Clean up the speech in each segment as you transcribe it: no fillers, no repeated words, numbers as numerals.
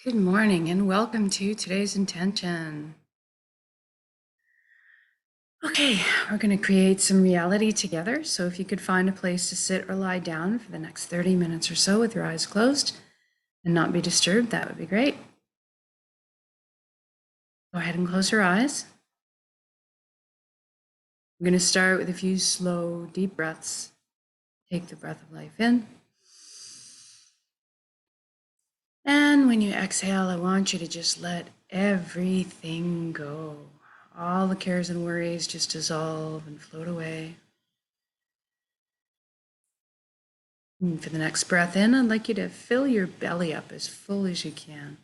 Good morning and welcome to today's intention. Okay, we're going to create some reality together. So if you could find a place to sit or lie down for the next 30 minutes or so with your eyes closed and not be disturbed, that would be great. Go ahead and close your eyes. I'm going to start with a few slow, deep breaths. Take the breath of life in. And when you exhale, I want you to just let everything go. All the cares and worries just dissolve and float away. And for the next breath in, I'd like you to fill your belly up as full as you can.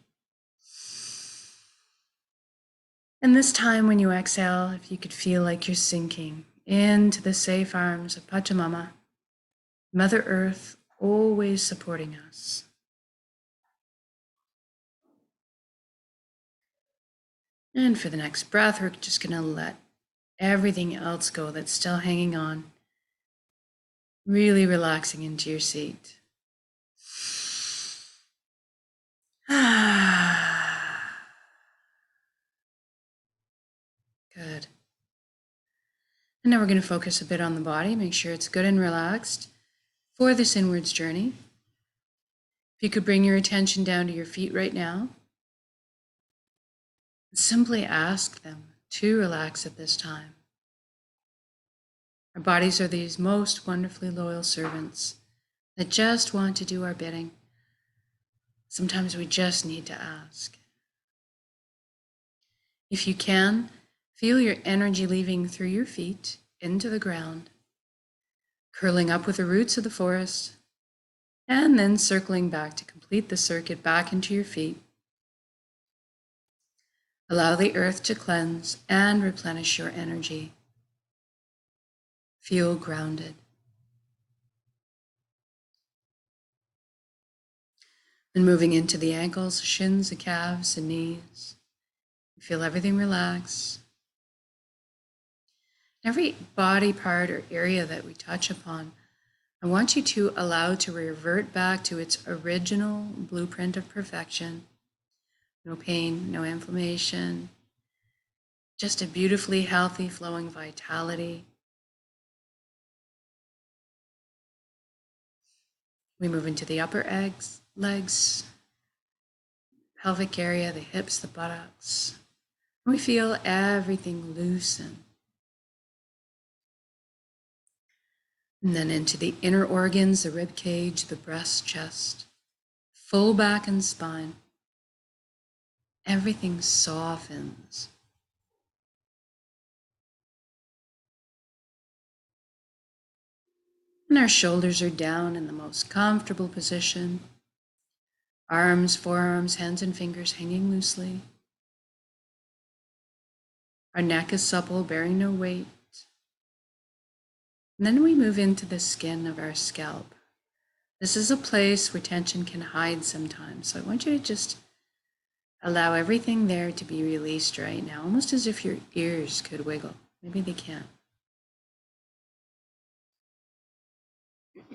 And this time when you exhale, if you could feel like you're sinking into the safe arms of Pachamama, Mother Earth, always supporting us. And for the next breath, we're just going to let everything else go that's still hanging on, really relaxing into your seat. Good. And now we're going to focus a bit on the body, make sure it's good and relaxed for this inwards journey. If you could bring your attention down to your feet right now, simply ask them to relax at this time. Our bodies are these most wonderfully loyal servants that just want to do our bidding. Sometimes we just need to ask. If you can, feel your energy leaving through your feet into the ground, curling up with the roots of the forest, and then circling back to complete the circuit back into your feet. Allow the earth to cleanse and replenish your energy. Feel grounded. And moving into the ankles, shins, the calves, and knees. Feel everything relax. Every body part or area that we touch upon, I want you to allow to revert back to its original blueprint of perfection. No pain, no inflammation, just a beautifully healthy, flowing vitality. We move into the upper legs, pelvic area, the hips, the buttocks. We feel everything loosen. And then into the inner organs, the rib cage, the breast, chest, full back and spine. Everything softens. And our shoulders are down in the most comfortable position. Arms, forearms, hands, and fingers hanging loosely. Our neck is supple, bearing no weight. And then we move into the skin of our scalp. This is a place where tension can hide sometimes. So I want you to just allow everything there to be released right now, almost as if your ears could wiggle. Maybe they can't.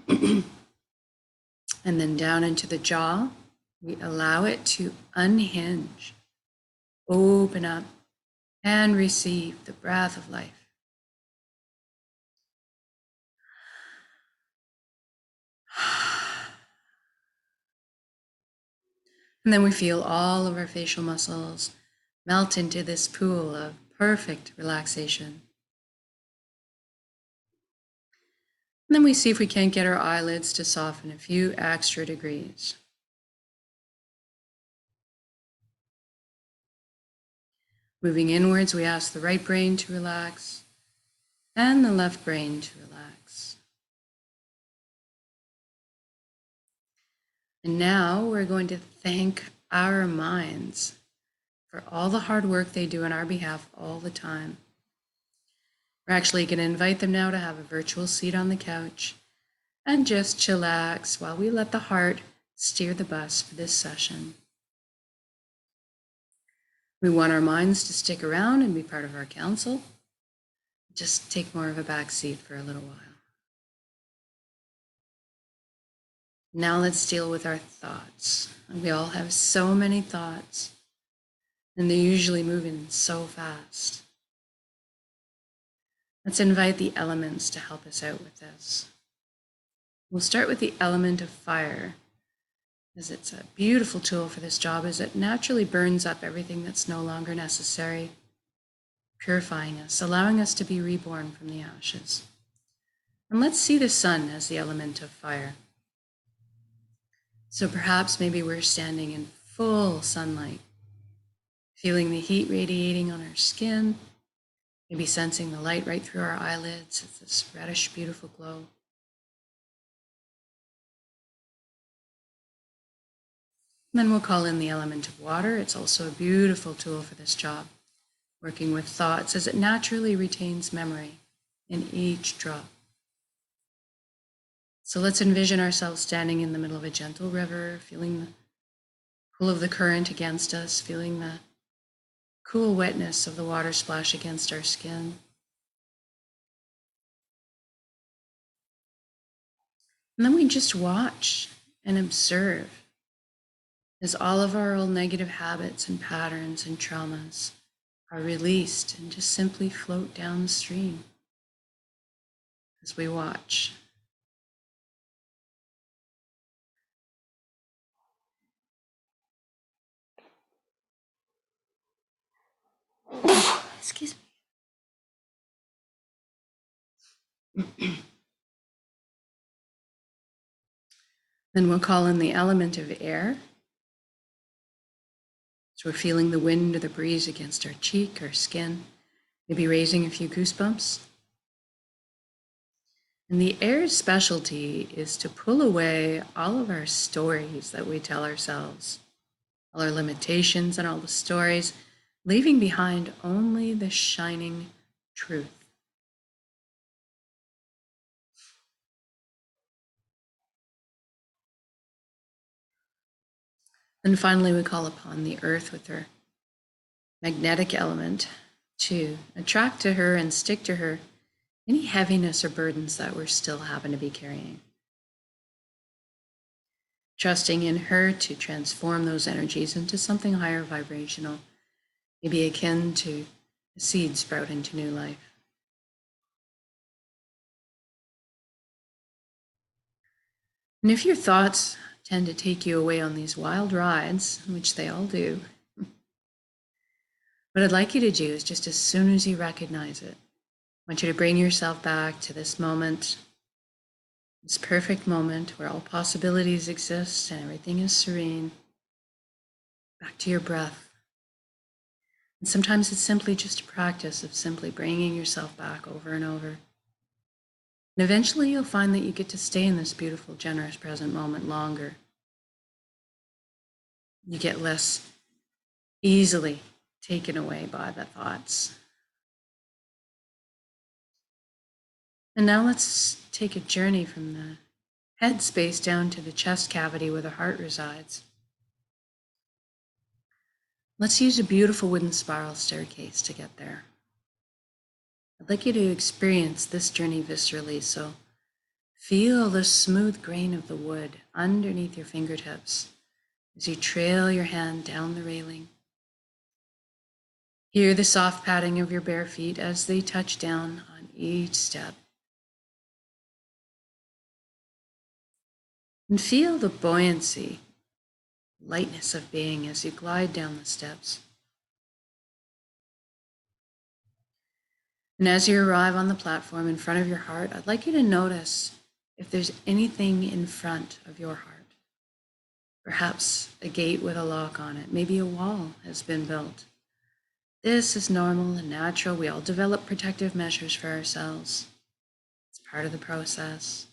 And then down into the jaw, we allow it to unhinge, open up, and receive the breath of life. And then we feel all of our facial muscles melt into this pool of perfect relaxation. And then we see if we can't get our eyelids to soften a few extra degrees. Moving inwards, we ask the right brain to relax and the left brain to relax. And now we're going to thank our minds for all the hard work they do on our behalf all the time. We're actually going to invite them now to have a virtual seat on the couch and just chillax while we let the heart steer the bus for this session. We want our minds to stick around and be part of our council. Just take more of a back seat for a little while. Now let's deal with our thoughts. We all have so many thoughts, and they're usually moving so fast. Let's invite the elements to help us out with this. We'll start with the element of fire, as it's a beautiful tool for this job, as it naturally burns up everything that's no longer necessary, purifying us, allowing us to be reborn from the ashes. And let's see the sun as the element of fire. So perhaps maybe we're standing in full sunlight, feeling the heat radiating on our skin, maybe sensing the light right through our eyelids. It's this reddish, beautiful glow. And then we'll call in the element of water. It's also a beautiful tool for this job, working with thoughts as it naturally retains memory in each drop. So let's envision ourselves standing in the middle of a gentle river, feeling the pull of the current against us, feeling the cool wetness of the water splash against our skin. And then we just watch and observe as all of our old negative habits and patterns and traumas are released and just simply float down the stream as we watch. Excuse me. Then we'll call in the element of air. So we're feeling the wind or the breeze against our cheek, our skin, maybe raising a few goosebumps. And the air's specialty is to pull away all of our stories that we tell ourselves, all our limitations and all the stories, leaving behind only the shining truth. And finally, we call upon the earth with her magnetic element to attract to her and stick to her any heaviness or burdens that we're still happen to be carrying. Trusting in her to transform those energies into something higher vibrational, maybe akin to a seed sprout into new life. And if your thoughts tend to take you away on these wild rides, which they all do, what I'd like you to do is just as soon as you recognize it, I want you to bring yourself back to this moment, this perfect moment where all possibilities exist and everything is serene, back to your breath. And sometimes it's simply just a practice of simply bringing yourself back over and over. And eventually you'll find that you get to stay in this beautiful, generous present moment longer. You get less easily taken away by the thoughts. And now let's take a journey from the head space down to the chest cavity where the heart resides. Let's use a beautiful wooden spiral staircase to get there. I'd like you to experience this journey viscerally, so feel the smooth grain of the wood underneath your fingertips as you trail your hand down the railing. Hear the soft padding of your bare feet as they touch down on each step. And feel the buoyancy, lightness of being as you glide down the steps. And as you arrive on the platform in front of your heart, I'd like you to notice if there's anything in front of your heart. Perhaps a gate with a lock on it. Maybe a wall has been built. This is normal and natural. We all develop protective measures for ourselves. It's part of the process.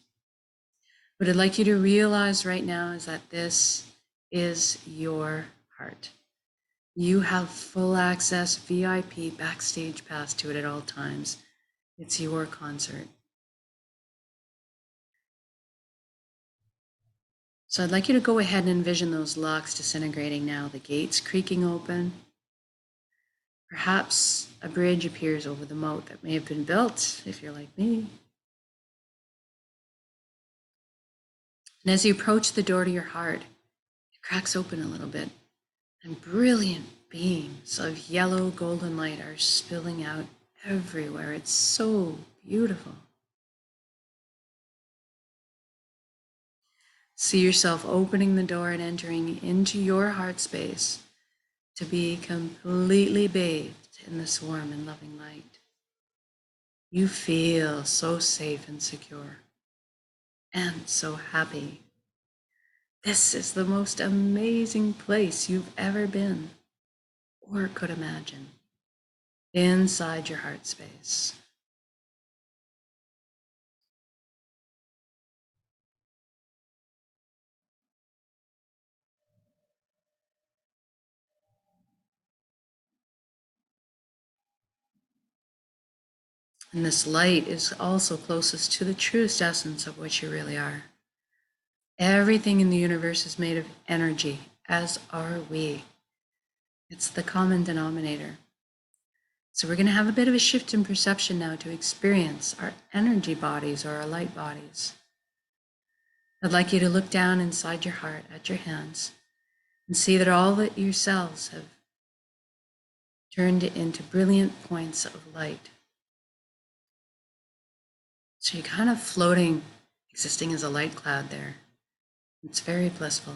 What I'd like you to realize right now is that this is your heart. You have full access, VIP, backstage pass to it at all times. It's your concert. So I'd like you to go ahead and envision those locks disintegrating now, the gates creaking open. Perhaps a bridge appears over the moat that may have been built, if you're like me. And as you approach the door to your heart, it cracks open a little bit, and brilliant beams of yellow golden light are spilling out everywhere. It's so beautiful. See yourself opening the door and entering into your heart space to be completely bathed in this warm and loving light. You feel so safe and secure and so happy. This is the most amazing place you've ever been or could imagine, inside your heart space. And this light is also closest to the truest essence of what you really are. Everything in the universe is made of energy, as are we. It's the common denominator. So we're going to have a bit of a shift in perception now to experience our energy bodies or our light bodies. I'd like you to look down inside your heart at your hands and see that all that your cells have turned into brilliant points of light. So you're kind of floating, existing as a light cloud there. It's very blissful.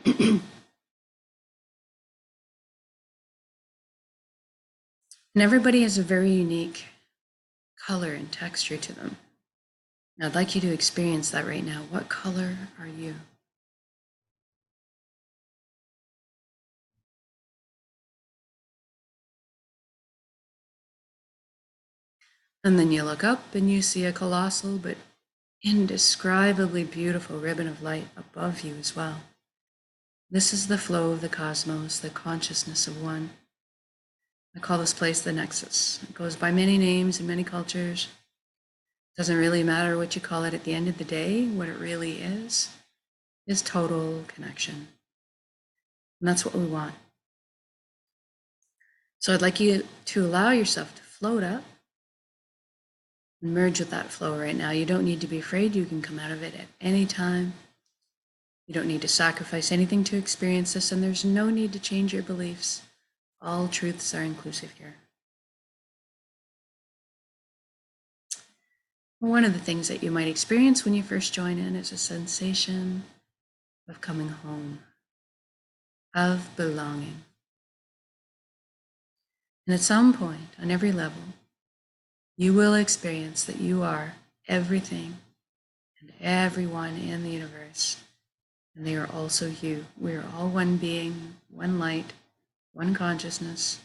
And everybody has a very unique color and texture to them. Now I'd like you to experience that right now. What color are you? And then you look up and you see a colossal but indescribably beautiful ribbon of light above you as well. This is the flow of the cosmos, the consciousness of one. I call this place the Nexus. It goes by many names in many cultures. It doesn't really matter what you call it at the end of the day. What it really is total connection. And that's what we want. So I'd like you to allow yourself to float up and merge with that flow right now. You don't need to be afraid. You can come out of it at any time. You don't need to sacrifice anything to experience this, and there's no need to change your beliefs. All truths are inclusive here. One of the things that you might experience when you first join in is a sensation of coming home, of belonging. And at some point, on every level, you will experience that you are everything and everyone in the universe, and they are also you. We are all one being, one light, one consciousness.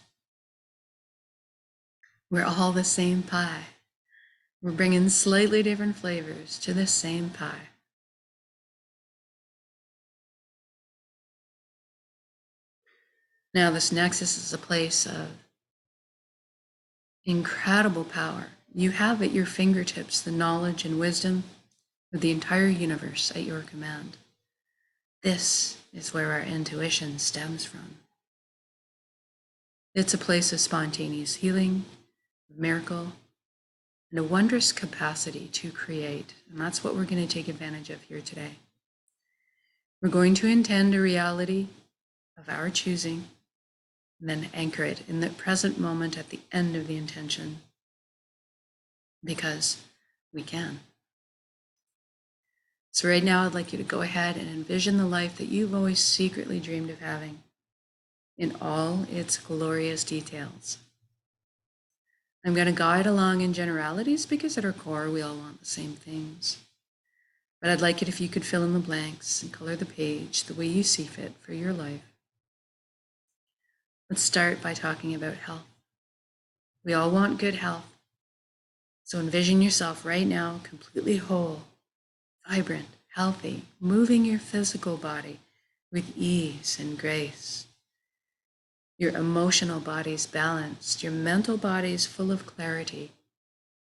We're all the same pie. We're bringing slightly different flavors to the same pie. Now, this Nexus is a place of incredible power. You have at your fingertips the knowledge and wisdom of the entire universe at your command. This is where our intuition stems from. It's a place of spontaneous healing, of miracle, and a wondrous capacity to create. And that's what we're going to take advantage of here today. We're going to intend a reality of our choosing, and then anchor it in the present moment at the end of the intention, because we can. So right now, I'd like you to go ahead and envision the life that you've always secretly dreamed of having in all its glorious details. I'm going to guide along in generalities because at our core, we all want the same things. But I'd like it if you could fill in the blanks and color the page the way you see fit for your life. Let's start by talking about health. We all want good health. So envision yourself right now completely whole, vibrant, healthy, moving your physical body with ease and grace. Your emotional body's balanced, your mental body's full of clarity,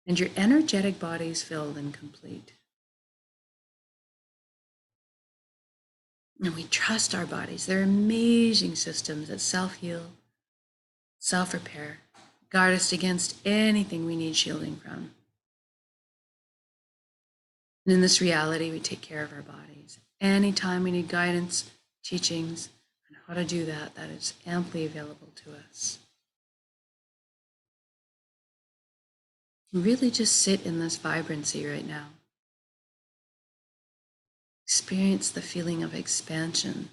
and your energetic body's filled and complete. And we trust our bodies. They're amazing systems that self-heal, self-repair, guard us against anything we need shielding from. And in this reality, we take care of our bodies. Anytime we need guidance, teachings on how to do that, that is amply available to us. Really just sit in this vibrancy right now. Experience the feeling of expansion.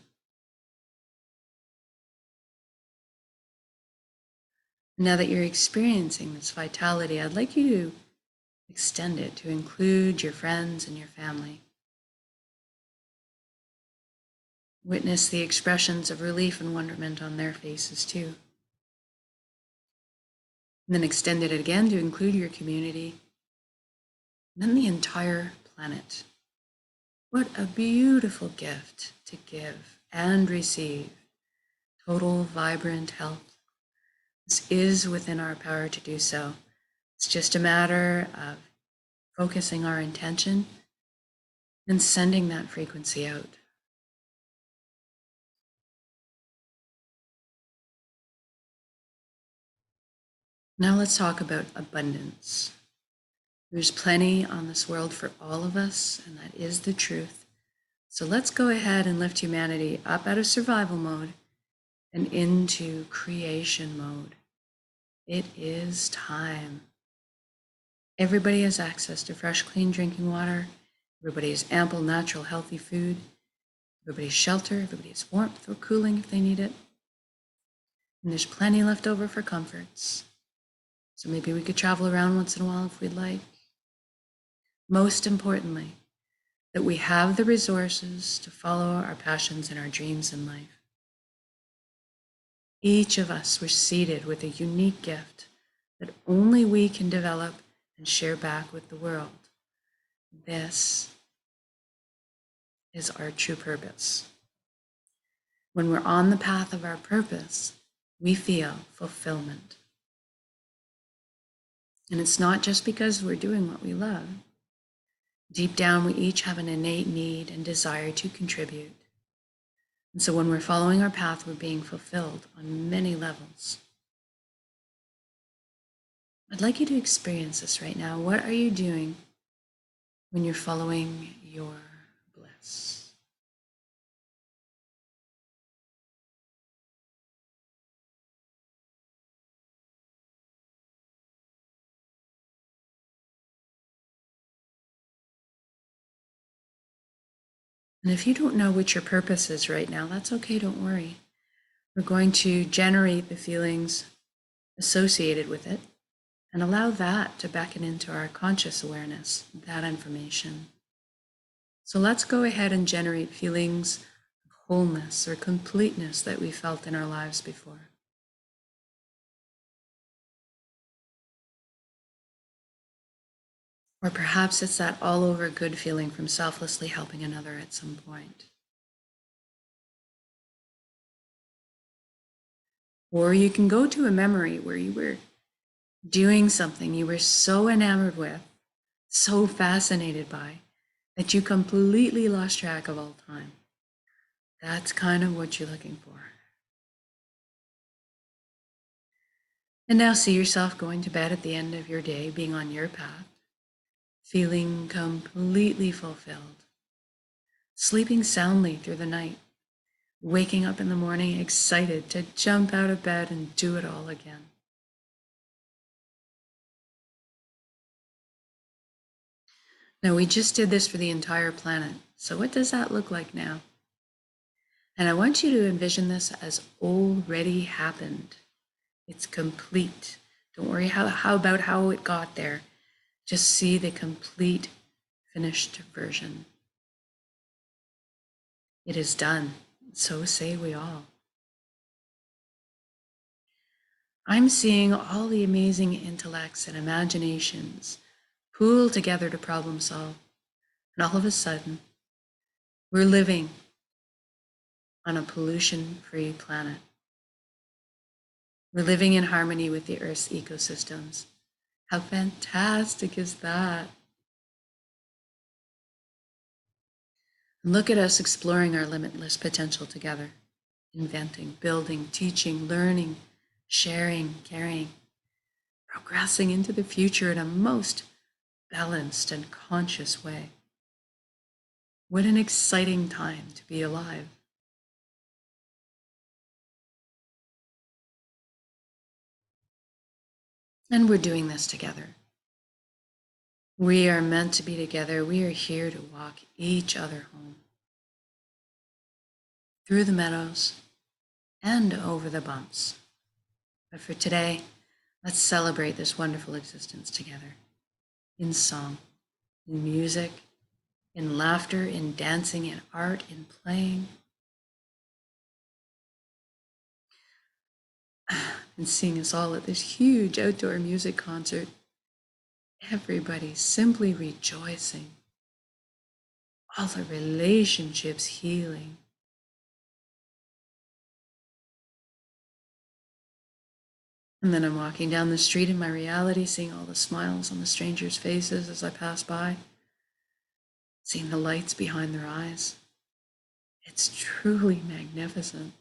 Now that you're experiencing this vitality, I'd like you to extend it to include your friends and your family. Witness the expressions of relief and wonderment on their faces too. And then extend it again to include your community, and then the entire planet. What a beautiful gift to give and receive. Total, vibrant health. This is within our power to do so. It's just a matter of focusing our intention and sending that frequency out. Now let's talk about abundance. There's plenty on this world for all of us, and that is the truth. So let's go ahead and lift humanity up out of survival mode and into creation mode. It is time. Everybody has access to fresh, clean drinking water. Everybody has ample, natural, healthy food. Everybody has shelter. Everybody has warmth or cooling if they need it. And there's plenty left over for comforts. So maybe we could travel around once in a while if we'd like. Most importantly, that we have the resources to follow our passions and our dreams in life. Each of us were seated with a unique gift that only we can develop and share back with the world. This is our true purpose. When we're on the path of our purpose, we feel fulfillment. And it's not just because we're doing what we love. Deep down, we each have an innate need and desire to contribute. And so when we're following our path, we're being fulfilled on many levels. I'd like you to experience this right now. What are you doing when you're following your bliss? And if you don't know what your purpose is right now, that's okay, don't worry. We're going to generate the feelings associated with it and allow that to beckon into our conscious awareness, that information. So let's go ahead and generate feelings of wholeness or completeness that we felt in our lives before. Or perhaps it's that all over good feeling from selflessly helping another at some point. Or you can go to a memory where you were doing something you were so enamored with, so fascinated by, that you completely lost track of all time. That's kind of what you're looking for. And now see yourself going to bed at the end of your day, being on your path, feeling completely fulfilled, sleeping soundly through the night, waking up in the morning excited to jump out of bed and do it all again. Now, we just did this for the entire planet. So what does that look like now? And I want you to envision this as already happened. It's complete. Don't worry about how it got there. Just see the complete, finished version. It is done. So say we all. I'm seeing all the amazing intellects and imaginations pool together to problem solve. And all of a sudden, we're living on a pollution-free planet. We're living in harmony with the Earth's ecosystems. How fantastic is that? And look at us exploring our limitless potential together, inventing, building, teaching, learning, sharing, caring, progressing into the future in a most balanced and conscious way. What an exciting time to be alive. And we're doing this together. We are meant to be together. We are here to walk each other home. Through the meadows and over the bumps. But for today, let's celebrate this wonderful existence together. In song, in music, in laughter, in dancing, in art, in playing. And seeing us all at this huge outdoor music concert. Everybody simply rejoicing. All the relationships healing. And then I'm walking down the street in my reality, seeing all the smiles on the strangers' faces as I pass by, seeing the lights behind their eyes. It's truly magnificent.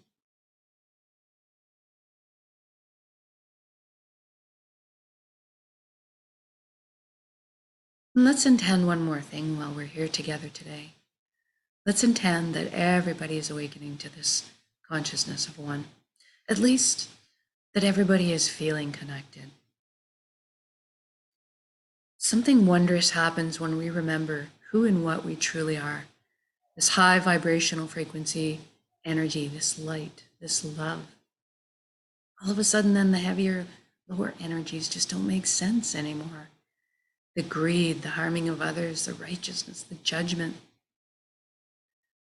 And let's intend one more thing while we're here together today. Let's intend that everybody is awakening to this consciousness of one. At least that everybody is feeling connected. Something wondrous happens when we remember who and what we truly are. This high vibrational frequency, energy, this light, this love. All of a sudden then the heavier, lower energies just don't make sense anymore. The greed, the harming of others, the righteousness, the judgment.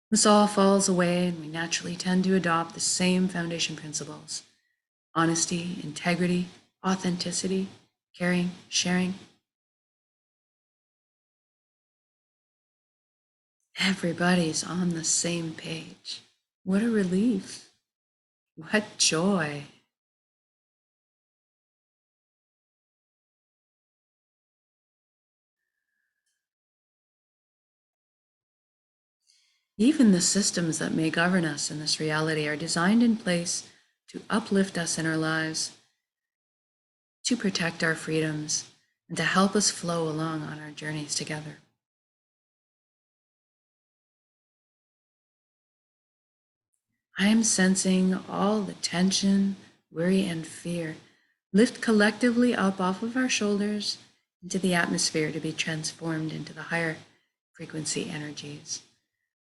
This all falls away and we naturally tend to adopt the same foundation principles. Honesty, integrity, authenticity, caring, sharing. Everybody's on the same page. What a relief. What joy. Even the systems that may govern us in this reality are designed in place to uplift us in our lives, to protect our freedoms, and to help us flow along on our journeys together. I am sensing all the tension, worry, and fear lift collectively up off of our shoulders into the atmosphere to be transformed into the higher frequency energies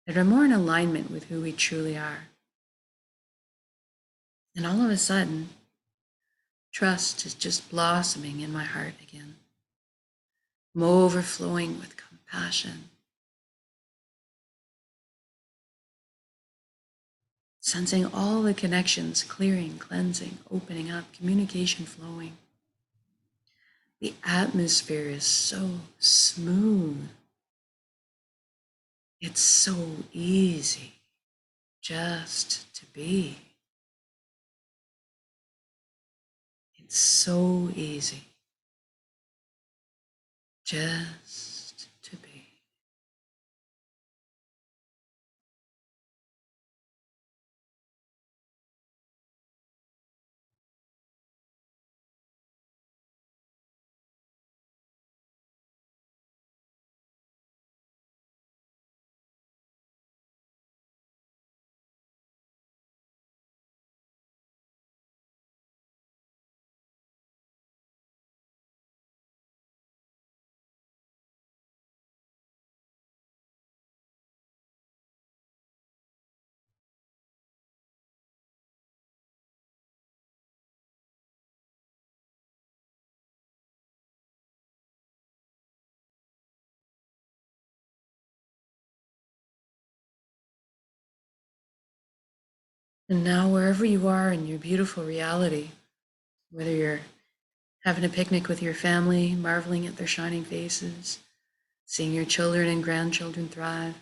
that are more in alignment with who we truly are. And all of a sudden, trust is just blossoming in my heart again. I'm overflowing with compassion. Sensing all the connections clearing, cleansing, opening up, communication flowing. The atmosphere is so smooth. It's so easy just to be. It's so easy just to be. And now, wherever you are in your beautiful reality, whether you're having a picnic with your family, marveling at their shining faces, seeing your children and grandchildren thrive,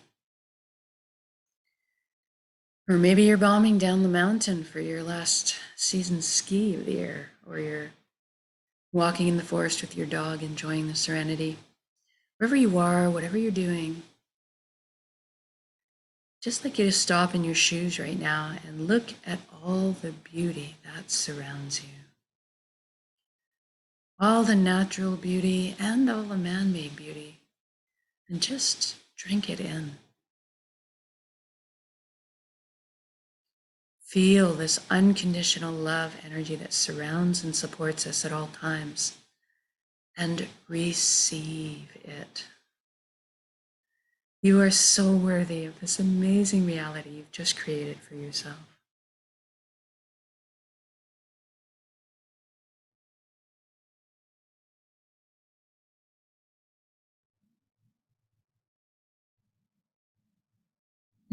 or maybe you're bombing down the mountain for your last season's ski of the year, or you're walking in the forest with your dog, enjoying the serenity. Wherever you are, whatever you're doing, just like you to stop in your shoes right now and look at all the beauty that surrounds you. All the natural beauty and all the man-made beauty. And just drink it in. Feel this unconditional love energy that surrounds and supports us at all times, and receive it. You are so worthy of this amazing reality you've just created for yourself.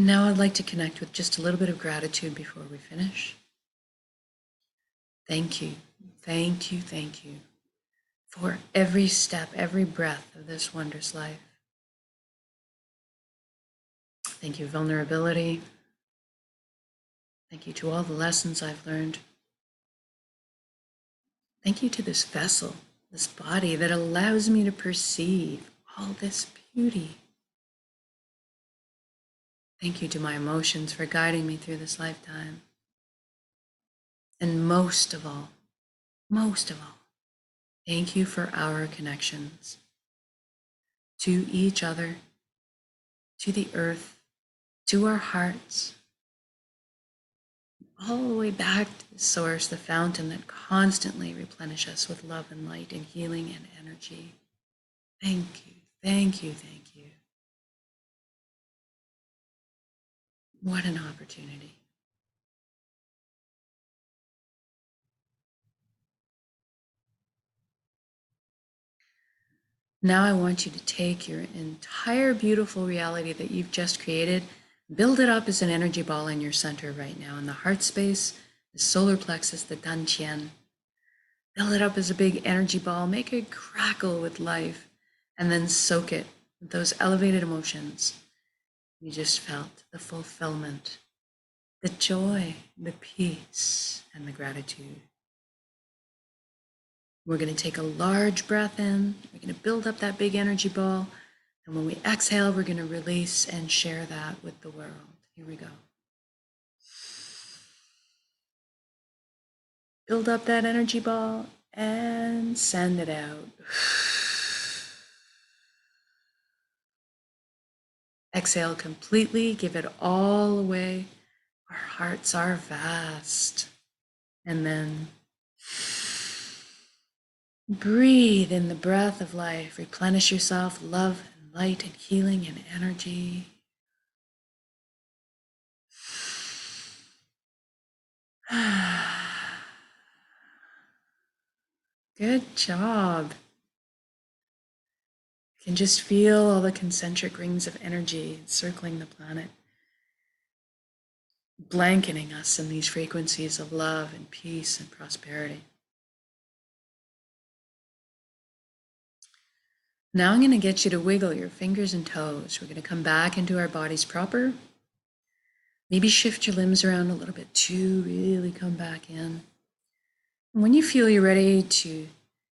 Now I'd like to connect with just a little bit of gratitude before we finish. Thank you, thank you, thank you for every step, every breath of this wondrous life. Thank you, vulnerability. Thank you to all the lessons I've learned. Thank you to this vessel, this body that allows me to perceive all this beauty. Thank you to my emotions for guiding me through this lifetime. And most of all, thank you for our connections to each other, to the earth, to our hearts, all the way back to the source, the fountain that constantly replenishes us with love and light and healing and energy. Thank you, thank you, thank you. What an opportunity. Now I want you to take your entire beautiful reality that you've just created, build it up as an energy ball in your center right now, in the heart space, the solar plexus, the dantian. Build it up as a big energy ball, make it crackle with life, and then soak it with those elevated emotions you just felt, the fulfillment, the joy, the peace, and the gratitude. We're going to take a large breath in. We're going to build up that big energy ball. And when we exhale, we're going to release and share that with the world. Here we go. Build up that energy ball and send it out. Exhale completely. Give it all away. Our hearts are vast. And then breathe in the breath of life. Replenish yourself, love and light and healing and energy. Good job. You can just feel all the concentric rings of energy circling the planet, blanketing us in these frequencies of love and peace and prosperity. Now I'm going to get you to wiggle your fingers and toes. We're going to come back into our bodies proper. Maybe shift your limbs around a little bit too, really come back in. And when you feel you're ready to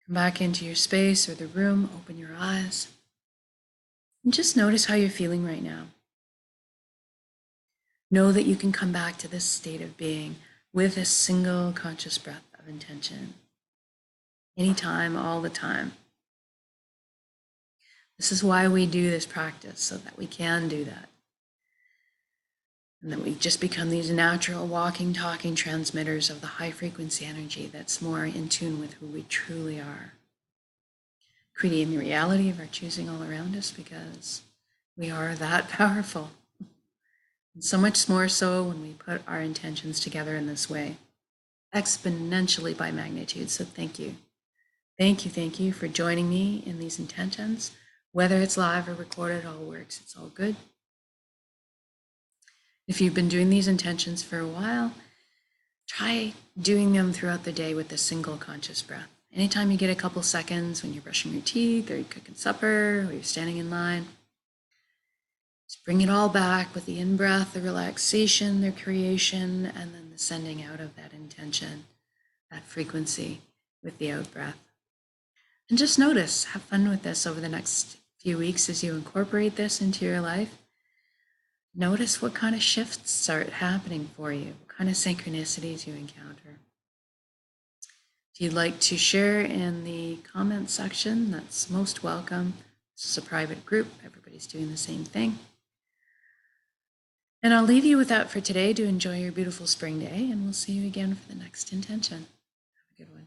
come back into your space or the room, open your eyes. And just notice how you're feeling right now. Know that you can come back to this state of being with a single conscious breath of intention. Anytime, all the time. This is why we do this practice, so that we can do that. And that we just become these natural walking, talking transmitters of the high frequency energy that's more in tune with who we truly are. Creating the reality of our choosing all around us, because we are that powerful. And so much more so when we put our intentions together in this way, exponentially by magnitude. So thank you. Thank you for joining me in these intentions. Whether it's live or recorded, it all works. It's all good. If you've been doing these intentions for a while, try doing them throughout the day with a single conscious breath. Anytime you get a couple seconds when you're brushing your teeth or you're cooking supper or you're standing in line, just bring it all back with the in-breath, the relaxation, the creation, and then the sending out of that intention, that frequency with the out-breath. And just notice, have fun with this over the next few weeks as you incorporate this into your life. Notice what kind of shifts start happening for you, what kind of synchronicities you encounter. If you'd like to share in the comment section, that's most welcome. This is a private group. Everybody's doing the same thing. And I'll leave you with that for today to enjoy your beautiful spring day, and we'll see you again for the next intention. Have a good one.